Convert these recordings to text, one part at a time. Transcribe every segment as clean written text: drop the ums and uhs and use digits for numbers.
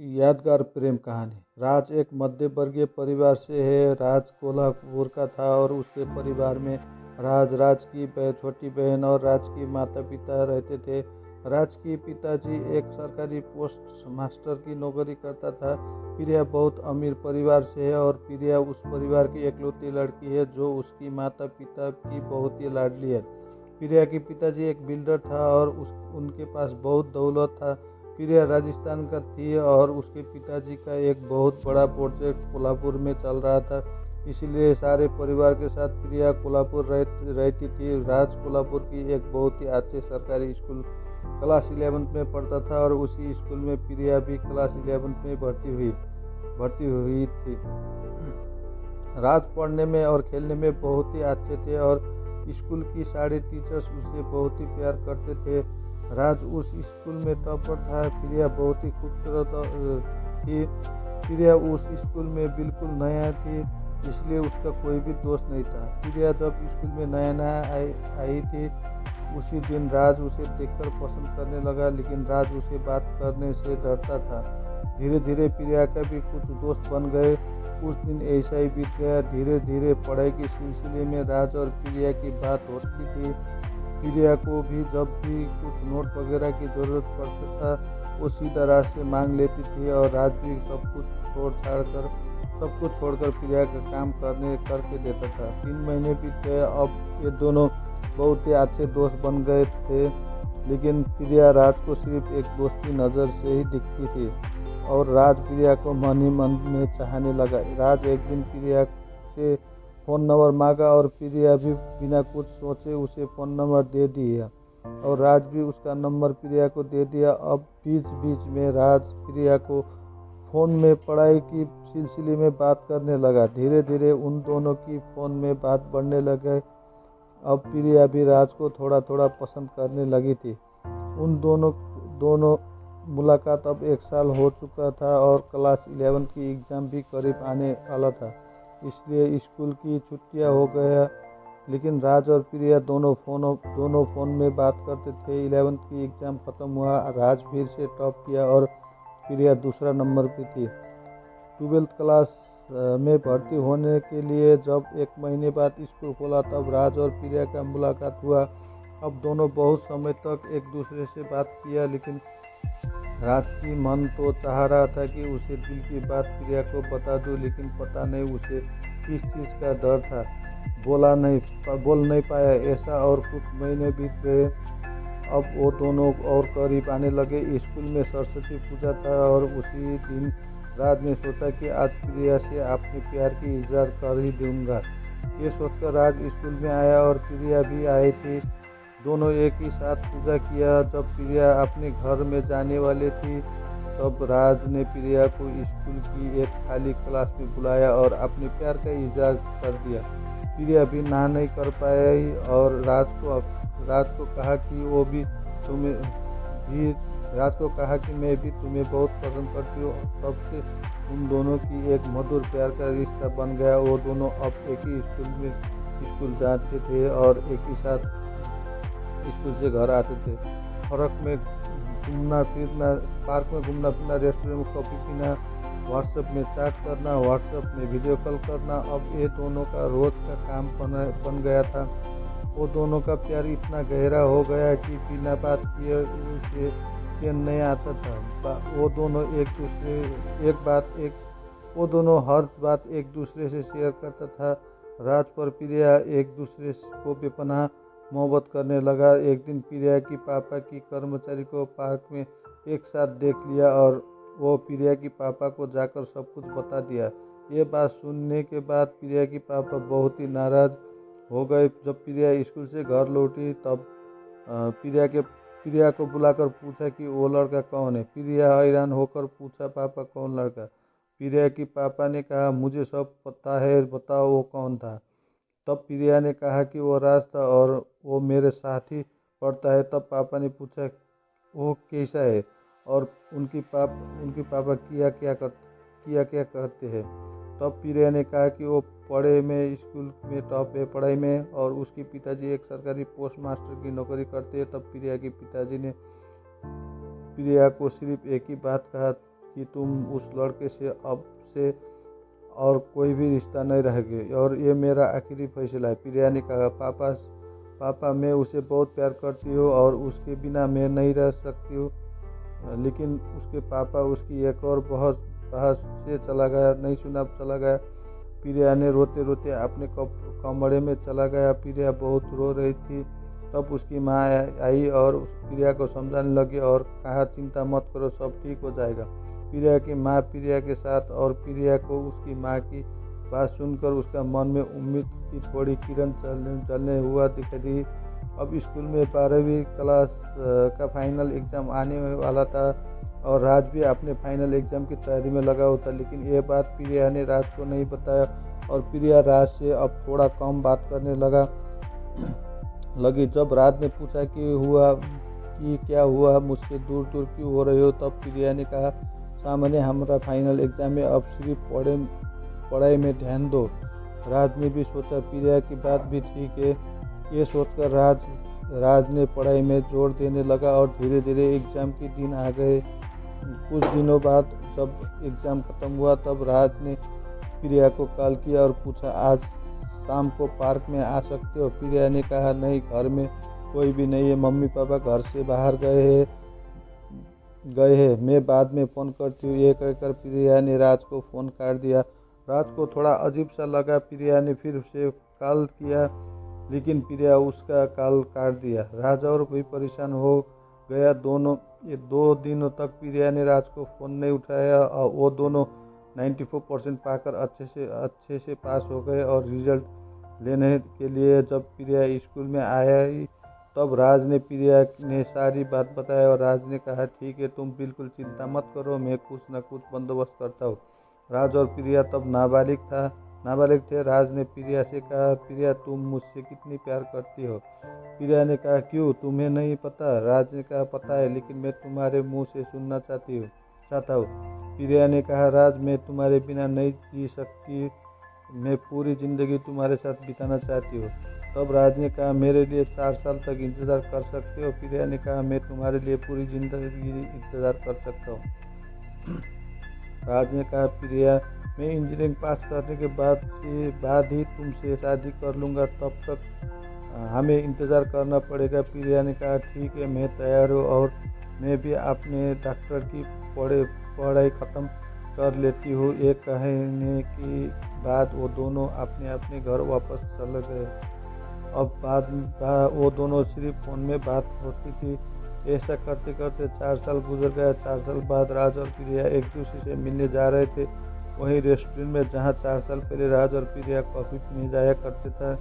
यादगार प्रेम कहानी। राज एक मध्य वर्गीय परिवार से है। राज कोल्हापुर का था और उसके परिवार में राज की छोटी बहन और राज की माता पिता रहते थे। राज के पिताजी एक सरकारी पोस्ट मास्टर की नौकरी करता था। प्रिया बहुत अमीर परिवार से है और प्रिया उस परिवार की इकलौती लड़की है जो उसकी माता पिता की बहुत ही लाडली है। प्रिया के पिताजी एक बिल्डर था और उनके पास बहुत दौलत था। प्रिया राजस्थान का थी और उसके पिताजी का एक बहुत बड़ा प्रोजेक्ट कोल्हापुर में चल रहा था, इसलिए सारे परिवार के साथ प्रिया कोल्हापुर रहती थी। राज कोल्हापुर की एक बहुत ही अच्छे सरकारी स्कूल क्लास 11 में पढ़ता था और उसी स्कूल में प्रिया भी क्लास 11 में भर्ती हुई थी। राज पढ़ने में और खेलने में बहुत ही अच्छे थे और स्कूल की सारे टीचर्स उसे बहुत ही प्यार करते थे। राज उस स्कूल में टॉपर था। प्रिया बहुत ही खूबसूरत थी। प्रिया उस स्कूल में बिल्कुल नया थी, इसलिए उसका कोई भी दोस्त नहीं था। प्रिया जब स्कूल में नया आई थी, उसी दिन राज उसे देखकर पसंद करने लगा, लेकिन राज उसे बात करने से डरता था। धीरे धीरे प्रिया का भी कुछ दोस्त बन गए। कुछ दिन ऐसा ही बीत गया। धीरे धीरे पढ़ाई के सिलसिले में राज और प्रिया की बात होती थी। प्रिया को भी जब भी कुछ नोट वगैरह की ज़रूरत पड़ता था, वो सीधा राज से मांग लेती थी और राज भी सब कुछ छोड़कर प्रिया का काम करके देता था। 3 महीने बीत गए। अब ये दोनों बहुत ही अच्छे दोस्त बन गए थे, लेकिन प्रिया राज को सिर्फ एक दोस्त की नज़र से ही दिखती थी और राज प्रिया को मन ही मन में चाहने लगा। राज एक दिन प्रिया से फ़ोन नंबर मांगा और प्रिया भी बिना कुछ सोचे उसे फ़ोन नंबर दे दिया और राज भी उसका नंबर प्रिया को दे दिया। अब बीच बीच में राज प्रिया को फ़ोन में पढ़ाई की सिलसिले में बात करने लगा। धीरे धीरे उन दोनों की फ़ोन में बात बढ़ने लगे। अब प्रिया भी राज को थोड़ा थोड़ा पसंद करने लगी थी। उन दोनों मुलाकात अब 1 साल हो चुका था और क्लास 11 की एग्ज़ाम भी करीब आने वाला था, इसलिए स्कूल की छुट्टियां हो गया। लेकिन राज और प्रिया दोनों फ़ोन में बात करते थे। 11th की एग्ज़ाम ख़त्म हुआ। राज फिर से टॉप किया और प्रिया दूसरा नंबर पे थी। 12th क्लास में भर्ती होने के लिए जब 1 महीने बाद स्कूल खोला, तब राज और प्रिया का मुलाकात हुआ। अब दोनों बहुत समय तक एक दूसरे से बात किया, लेकिन राज की मन तो चाह रहा था कि उसे दिल की बात प्रिया को बता दूं, लेकिन पता नहीं उसे किस चीज़ का डर था। बोल नहीं पाया ऐसा। और कुछ महीने बीत गए। अब वो दोनों और करीब आने लगे। स्कूल में सरस्वती पूजा था और उसी दिन राज ने सोचा कि आज प्रिया से अपने प्यार की इजहार कर ही दूंगा। ये सोचकर राज स्कूल में आया और प्रिया भी आई थी। दोनों एक ही साथ पूजा किया। जब प्रिया अपने घर में जाने वाली थी, तब राज ने प्रिया को स्कूल की एक खाली क्लास में बुलाया और अपने प्यार का इजहार कर दिया। प्रिया भी ना नहीं कर पाई और राज को कहा कि मैं भी तुम्हें बहुत पसंद करती हूँ। तब से उन दोनों की एक मधुर प्यार का रिश्ता बन गया। वो दोनों अब एक ही स्कूल जाते थे और एक ही साथ स्कूल से घर आते थे। पार्क में घूमना फिरना, रेस्टोरेंट में कॉफ़ी पीना, व्हाट्सएप में चैट करना, व्हाट्सएप में वीडियो कॉल करना, अब ये दोनों का रोज़ का काम बन गया था। वो दोनों का प्यार इतना गहरा हो गया कि बिना बात किए उसे चैन नहीं आता था। वो दोनों हर बात एक दूसरे से शेयर करता था। राज पर प्रिया एक दूसरे को बेपनाह मोहब्बत करने लगा। एक दिन प्रिया की पापा की कर्मचारी को पार्क में एक साथ देख लिया और वो प्रिया की पापा को जाकर सब कुछ बता दिया। ये बात सुनने के बाद प्रिया की पापा बहुत ही नाराज़ हो गए। जब प्रिया स्कूल से घर लौटी, तब प्रिया को बुलाकर पूछा कि वो लड़का कौन है। प्रिया हैरान होकर पूछा, पापा कौन लड़का। प्रिया की पापा ने कहा, मुझे सब पता है, बताओ वो कौन था। तब प्रिया ने कहा कि वो राज था और वो मेरे साथ ही पढ़ता है। तब पापा ने पूछा वो कैसा है और उनकी पापा किया क्या करते हैं। तब प्रिया ने कहा कि वो पढ़ाई में स्कूल में टॉप है पढ़ाई में और उसके पिताजी एक सरकारी पोस्ट मास्टर की नौकरी करते हैं। तब प्रिया के पिताजी ने प्रिया को सिर्फ एक ही बात कहा कि तुम उस लड़के से अब से और कोई भी रिश्ता नहीं रहेगी और ये मेरा आखिरी फैसला है। प्रिया ने कहा, पापा मैं उसे बहुत प्यार करती हूँ और उसके बिना मैं नहीं रह सकती हूँ। लेकिन उसके पापा उसकी एक और बहुत बहस से चला गया, नहीं सुना, चला गया। प्रिया ने रोते रोते अपने कमरे में चला गया। प्रिया बहुत रो रही थी। तब उसकी माँ आई और प्रिया को समझाने लगी और कहा, चिंता मत करो, सब ठीक हो जाएगा। प्रिया की माँ प्रिया के साथ और प्रिया को उसकी माँ की बात सुनकर उसका मन में उम्मीद की थोड़ी किरण चलने हुआ दिखाई दी। अब स्कूल में 12वीं क्लास का फाइनल एग्ज़ाम आने वाला था और राज भी अपने फाइनल एग्ज़ाम की तैयारी में लगा हुआ था। लेकिन ये बात प्रिया ने राज को नहीं बताया और प्रिया राज से अब थोड़ा कम बात करने लगी। जब राज ने पूछा कि क्या हुआ, मुझसे दूर दूर क्यों हो रही हो, तब प्रिया ने कहा, सामने हमारा फाइनल एग्ज़ाम है, अब सिर्फ पढ़ाई में ध्यान दो। राज ने भी सोचा प्रिया की बात भी ठीक है। ये सोचकर राज ने पढ़ाई में जोर देने लगा और धीरे धीरे एग्ज़ाम के दिन आ गए। कुछ दिनों बाद जब एग्ज़ाम ख़त्म हुआ तब राज ने प्रिया को कॉल किया और पूछा, आज शाम को पार्क में आ सकते हो? प्रिया ने कहा, नहीं, घर में कोई भी नहीं है, मम्मी पापा घर से बाहर गए हैं, मैं बाद में फ़ोन करती हूँ। ये कहकर प्रिया ने राज को फ़ोन काट दिया। राज को थोड़ा अजीब सा लगा। प्रिया ने फिर से कॉल किया लेकिन प्रिया उसका कॉल काट दिया। राज और भी परेशान हो गया। 2 दिनों तक प्रिया ने राज को फ़ोन नहीं उठाया और वो दोनों 94% पाकर अच्छे से पास हो गए और रिजल्ट लेने के लिए जब प्रिया स्कूल में आया तब राज ने प्रिया ने सारी बात बताया और राज ने कहा, ठीक है, तुम बिल्कुल चिंता मत करो, मैं कुछ न कुछ बंदोबस्त करता हूँ। राज और प्रिया तब नाबालिग थे। राज ने प्रिया से कहा, प्रिया तुम मुझसे कितनी प्यार करती हो? प्रिया ने कहा, क्यों, तुम्हें नहीं पता? राज ने कहा, पता है, लेकिन मैं तुम्हारे मुंह से सुनना चाहता हूँ। प्रिया ने कहा, राज मैं तुम्हारे बिना नहीं जी सकती, मैं पूरी ज़िंदगी तुम्हारे साथ बिताना चाहती हूँ। तब राज ने कहा, मेरे लिए 4 साल तक इंतज़ार कर सकते हो? प्रिया ने कहा, मैं तुम्हारे लिए पूरी ज़िंदगी इंतज़ार कर सकता हूँ। राज ने कहा, प्रिया मैं इंजीनियरिंग पास करने के बाद ही तुमसे शादी कर लूँगा, तब तक हमें इंतज़ार करना पड़ेगा। प्रिया ने कहा, ठीक है, मैं तैयार हूँ और मैं भी अपने डॉक्टर की पढ़ाई ख़त्म कर लेती हूँ। एक कहने के बाद वो दोनों अपने अपने घर वापस चले गए। अब वो दोनों सिर्फ फ़ोन में बात होती थी। ऐसा करते करते 4 साल गुजर गया। 4 साल बाद राज और प्रिया एक दूसरे से मिलने जा रहे थे, वहीं रेस्टोरेंट में जहां 4 साल पहले राज और प्रिया कॉफ़ी पीने जाया करते थे।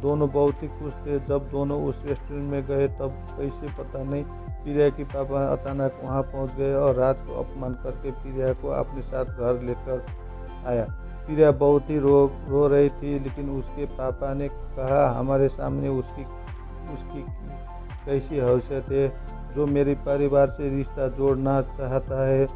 दोनों बहुत ही खुश थे। जब दोनों उस रेस्टोरेंट में गए तब कैसे पता नहीं प्रिया के पापा अचानक वहां पहुंच गए और राज को अपमान करके प्रिया को अपने साथ घर लेकर आया। प्रिया बहुत ही रो रही थी, लेकिन उसके पापा ने कहा, हमारे सामने उसकी कैसी हैसियत है जो मेरे परिवार से रिश्ता जोड़ना चाहता है।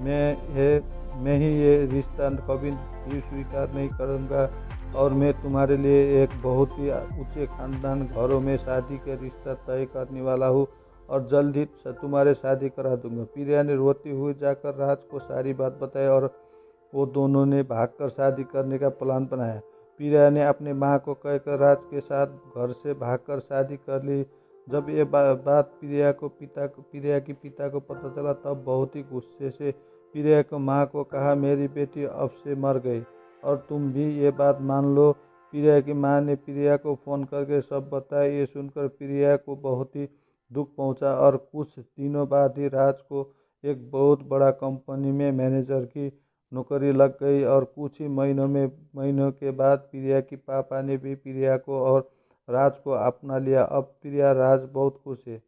मैं ही ये रिश्ता कभी भी स्वीकार नहीं करूँगा और मैं तुम्हारे लिए एक बहुत ही ऊंचे खानदान घरों में शादी का रिश्ता तय करने वाला हूँ और जल्द ही तुम्हारे शादी करा दूंगा। प्रिया ने रोती हुई जाकर राज को सारी बात बताई और वो दोनों ने भागकर शादी करने का प्लान बनाया। प्रिया ने अपने माँ को कहकर राज के साथ घर से भागकर शादी कर ली। जब ये बात प्रिया के पिता को पता चला तब बहुत ही गुस्से से प्रिया को माँ को कहा, मेरी बेटी अब से मर गई और तुम भी ये बात मान लो। प्रिया की माँ ने प्रिया को फ़ोन करके सब बताया। ये सुनकर प्रिया को बहुत ही दुख पहुंचा और कुछ दिनों बाद ही राज को एक बहुत बड़ा कंपनी में मैनेजर की नौकरी लग गई और कुछ ही महीनों के बाद प्रिया के पापा ने भी प्रिया को और राज को अपना लिया। अब प्रिया राज बहुत खुश है।